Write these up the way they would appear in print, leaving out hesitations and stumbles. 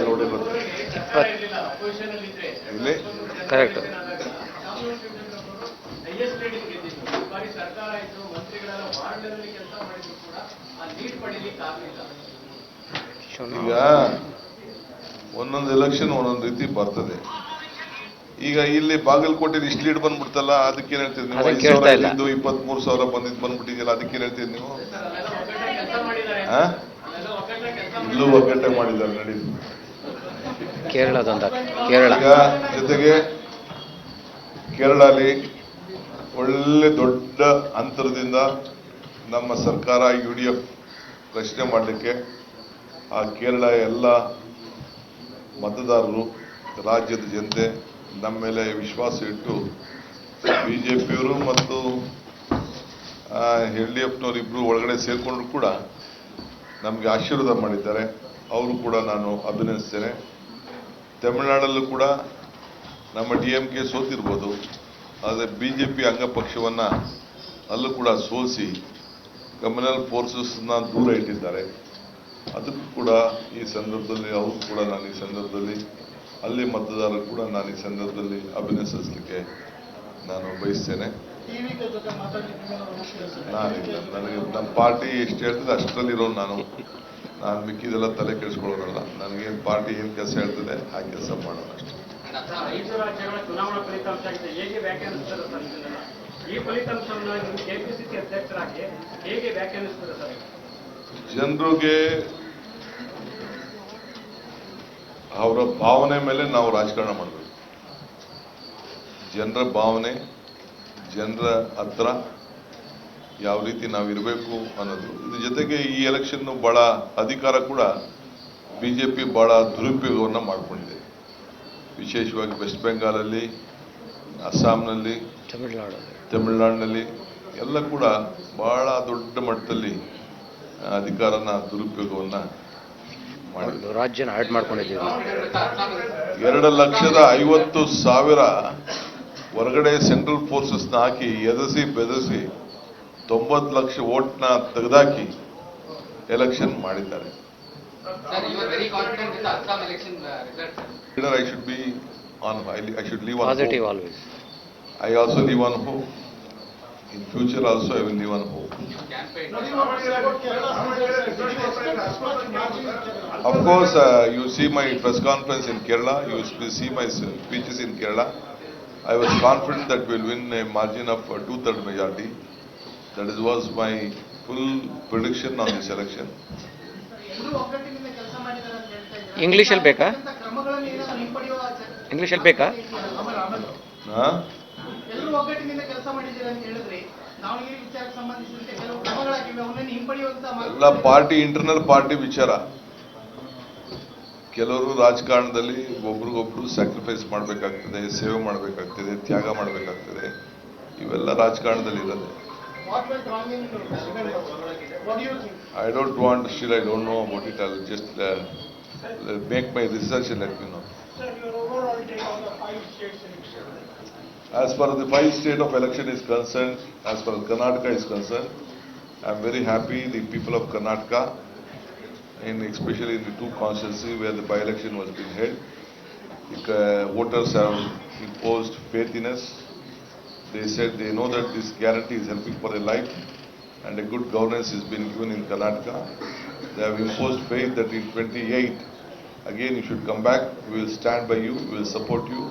ನೋಡಿ ಇಲ್ಲಿ ಕರೆಕ್ಟ್. ಈಗ ಒಂದೊಂದು ಎಲೆಕ್ಷನ್ ಒಂದೊಂದು ರೀತಿ ಬರ್ತದೆ. ಈಗ ಇಲ್ಲಿ ಬಾಗಲಕೋಟೆಯಲ್ಲಿ ಇಷ್ಟು ಲೀಡ್ ಬಂದ್ಬಿಡ್ತಲ್ಲ, ಅದಕ್ಕೇನ್ ಹೇಳ್ತೀರಿ ನೀವು? 23,000 ಬಂದ್ಬಿಟ್ಟಿದೆಯಲ್ಲ, ಅದಕ್ಕೇನ್ ಹೇಳ್ತೀರಿ ನೀವು? ಇಲ್ಲೂ ಒಗ್ಗಟ್ಟೆ ಮಾಡಿದ್ದಾರೆ ನಡಿ. ಕೇರಳದೊಂದ ಕೇರಳ ಈಗ ಜೊತೆಗೆ ಕೇರಳಲ್ಲಿ ಒಳ್ಳೆ ದೊಡ್ಡ ಅಂತರದಿಂದ ನಮ್ಮ ಸರ್ಕಾರ UDF ರಚನೆ ಮಾಡಲಿಕ್ಕೆ ಆ ಕೇರಳ ಎಲ್ಲ ಮತದಾರರು, ರಾಜ್ಯದ ಜನತೆ ನಮ್ಮ ಮೇಲೆ ವಿಶ್ವಾಸ ಇಟ್ಟು ಬಿಜೆಪಿಯವರು ಮತ್ತು LDFನವರು ಇಬ್ರು ಒಳಗಡೆ ಸೇರ್ಕೊಂಡ್ರು ಕೂಡ ನಮಗೆ ಆಶೀರ್ವಾದ ಮಾಡಿದ್ದಾರೆ. ಅವರು ಕೂಡ ನಾನು ಅಭಿನಂದಿಸ್ತೇನೆ. ತಮಿಳುನಾಡಲ್ಲೂ ಕೂಡ ನಮ್ಮ DMK ಸೋತಿರ್ಬೋದು, ಆದರೆ ಬಿಜೆಪಿ ಅಂಗಪಕ್ಷವನ್ನು ಅಲ್ಲೂ ಕೂಡ ಸೋಲಿಸಿ ಕಮ್ಯುನಲ್ ಫೋರ್ಸಸ್ನ ದೂರ ಇಟ್ಟಿದ್ದಾರೆ. ಅದಕ್ಕೂ ಕೂಡ ಈ ಸಂದರ್ಭದಲ್ಲಿ ಅವರು ಕೂಡ ನಾನು ಈ ಸಂದರ್ಭದಲ್ಲಿ ಅಲ್ಲಿ ಮತದಾರರು ಕೂಡ ನಾನು ಈ ಸಂದರ್ಭದಲ್ಲಿ ಅಭಿನಂದಿಸಲಿಕ್ಕೆ ನಾನು ಬಯಸ್ತೇನೆ. ನಾನಿಲ್ಲ, ನನಗೆ ನಮ್ಮ ಪಾರ್ಟಿ ಎಷ್ಟು ಹೇಳ್ತದೆ ಅಷ್ಟರಲ್ಲಿರೋ ನಾನು ಮಿಕ್ಕಿದೆಲ್ಲ ತಲೆ ಕೆಡಿಸ್ಕೊಳ್ಳೋದಲ್ಲ. ನನಗೇನು ಪಾರ್ಟಿ ಏನು ಕೆಲಸ ಹೇಳ್ತದೆ ಆ ಕೆಲಸ ಮಾಡೋಣ ಅಷ್ಟೇ. ಜನರಿಗೆ ಅವರ ಭಾವನೆ ಮೇಲೆ ನಾವು ರಾಜಕಾರಣ ಮಾಡಬೇಕು. ಜನರ ಭಾವನೆ, ಜನರ ಹತ್ರ ಯಾವ ರೀತಿ ನಾವು ಇರಬೇಕು ಅನ್ನೋದು. ಇದ್ರ ಜೊತೆಗೆ ಈ ಎಲೆಕ್ಷನ್ ಬಹಳ ಅಧಿಕಾರ ಕೂಡ ಬಿಜೆಪಿ ಬಹಳ ದುರುಪಯೋಗವನ್ನು ಮಾಡಿಕೊಂಡಿದೆ. ವಿಶೇಷವಾಗಿ ವೆಸ್ಟ್ ಬೆಂಗಾಲಲ್ಲಿ, ಅಸ್ಸಾಂನಲ್ಲಿ, ತಮಿಳುನಾಡಿನಲ್ಲಿ ಎಲ್ಲ ಕೂಡ ಬಹಳ ದೊಡ್ಡ ಮಟ್ಟದಲ್ಲಿ ಅಧಿಕಾರನ ದುರುಪಯೋಗವನ್ನು ಮಾಡಿದ್ರು. ರಾಜ್ಯನ ಹಾಳು ಮಾಡ್ಕೊಂಡಿದ್ದೀವಿ. 2,50,000 ಹೊರಗಡೆ ಸೆಂಟ್ರಲ್ ಫೋರ್ಸಸ್ನ ಹಾಕಿ ಎದುರಿಸಿ ಬೆದರಿಸಿ 90 ಲಕ್ಷ ವೋಟ್ನ ತೆಗೆದಾಕಿ ಎಲೆಕ್ಷನ್ ಮಾಡಿದ್ದಾರೆ. I should be on. I should live on positive hope. always. I also live on hope. In future also I will live on hope. Of course, you see my press conference in Kerala. You see my speeches in Kerala. I was confident that we will win a margin of 2/3 majority. That was my full prediction on this election. ಇಂಗ್ಲಿಷಲ್ಲಿ ಬೇಕಾ? ಇಂಗ್ಲಿಷಲ್ಲಿ ಬೇಕಾ? ಎಲ್ಲ party internal party ವಿಚಾರ. ಕೆಲವರು ರಾಜಕಾರಣದಲ್ಲಿ ಒಬ್ರಿಗೊಬ್ರು sacrifice ಮಾಡಬೇಕಾಗ್ತದೆ, ಸೇವೆ ಮಾಡಬೇಕಾಗ್ತದೆ, ತ್ಯಾಗ ಮಾಡಬೇಕಾಗ್ತದೆ. ಇವೆಲ್ಲ ರಾಜಕಾರಣದಲ್ಲಿ ಇರೋದು. I don't want, still I don't know about it. I'll just make my research and let you know. As far as the 5 state of election is concerned, as far as Karnataka is concerned, I am very happy the people of Karnataka, especially in the 2 constituencies where the by-election was being held, voters have imposed faithiness. They said they know that this guarantee is helping for their life and a good governance is being given in Karnataka. They have imposed faith that in 28, again you should come back, we will stand by you, we will support you.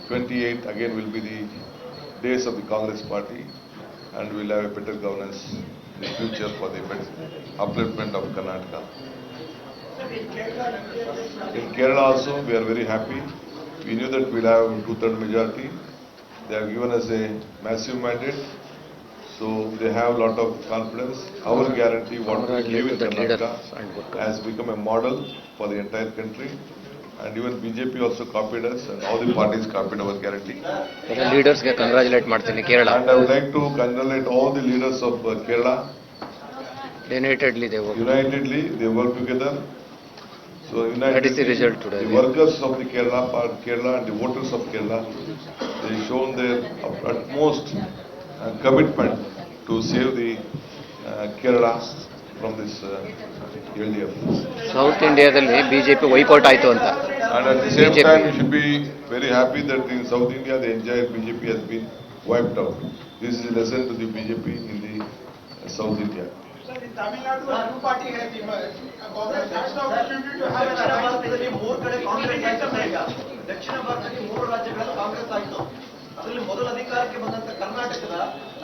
28 again will be the days of the Congress party and we will have a better governance in the future for the upliftment of Karnataka. In Kerala also we are very happy. We knew that we will have 2/3 majority. They have given us a massive mandate, so they have a lot of confidence. Our guarantee, what we give in Karnataka, has become a model for the entire country, and even BJP also copied us, and all the parties copied our guarantee. Leaders get congratulate ಮಾಡ್ತೀನಿ Kerala. And I would like to congratulate all the leaders of Kerala. Unitedly they work together. So that is the result today. The workers of the Kerala and the voters of Kerala, they shown their utmost commitment to save the Kerala from this LDF. South ಇಂಡಿಯಾದಲ್ಲಿ BJP ವೈಕೌಟ್ ಆಯ್ತು ಅಂತ. And at the same BJP. time, we should be very happy that in South India, the entire BJP has been wiped out. This is a lesson to the BJP in the South India. ದಕ್ಷಿಣ ಭಾರತದಲ್ಲಿ 3 ರಾಜ್ಯಗಳಲ್ಲಿ ಕಾಂಗ್ರೆಸ್ ಆಯಿತು. ಅದರಲ್ಲಿ ಮೊದಲ ಅಧಿಕಾರಕ್ಕೆ ಬಂದಂತ ಕರ್ನಾಟಕದ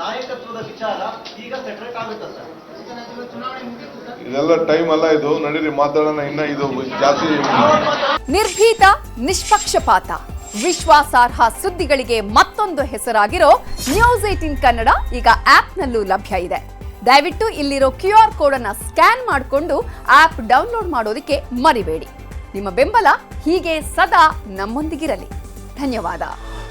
ನಾಯಕತ್ವದ ವಿಚಾರ ಈಗ ಸೆಟ್ರೇಟ್ ಆಗುತ್ತೆ ಸರ್. ಇದೆಲ್ಲ ಟೈಮ್ ಅಲ್ಲ, ಇದು ನಡೀರಿ ಮಾತಾಡೋಣ. ಇನ್ನ ಇದು ಜಾಸ್ತಿ ನಿರ್ಭೀತ, ನಿಷ್ಪಕ್ಷಪಾತ, ವಿಶ್ವಾಸಾರ್ಹ ಸುದ್ದಿಗಳಿಗೆ ಮತ್ತೊಂದು ಹೆಸರಾಗಿರೋ ನ್ಯೂಸ್ 18 ಕನ್ನಡ ಈಗ ಆಪ್ನಲ್ಲೂ ಲಭ್ಯ ಇದೆ. ದಯವಿಟ್ಟು ಇಲ್ಲಿರೋ QR ಕೋಡ್ ಅನ್ನ ಸ್ಕ್ಯಾನ್ ಮಾಡಿಕೊಂಡು ಆಪ್ ಡೌನ್ಲೋಡ್ ಮಾಡೋದಕ್ಕೆ ಮರಿಬೇಡಿ. ನಿಮ್ಮ ಬೆಂಬಲ ಹೀಗೆ ಸದಾ ನಮ್ಮೊಂದಿಗಿರಲಿ. ಧನ್ಯವಾದ.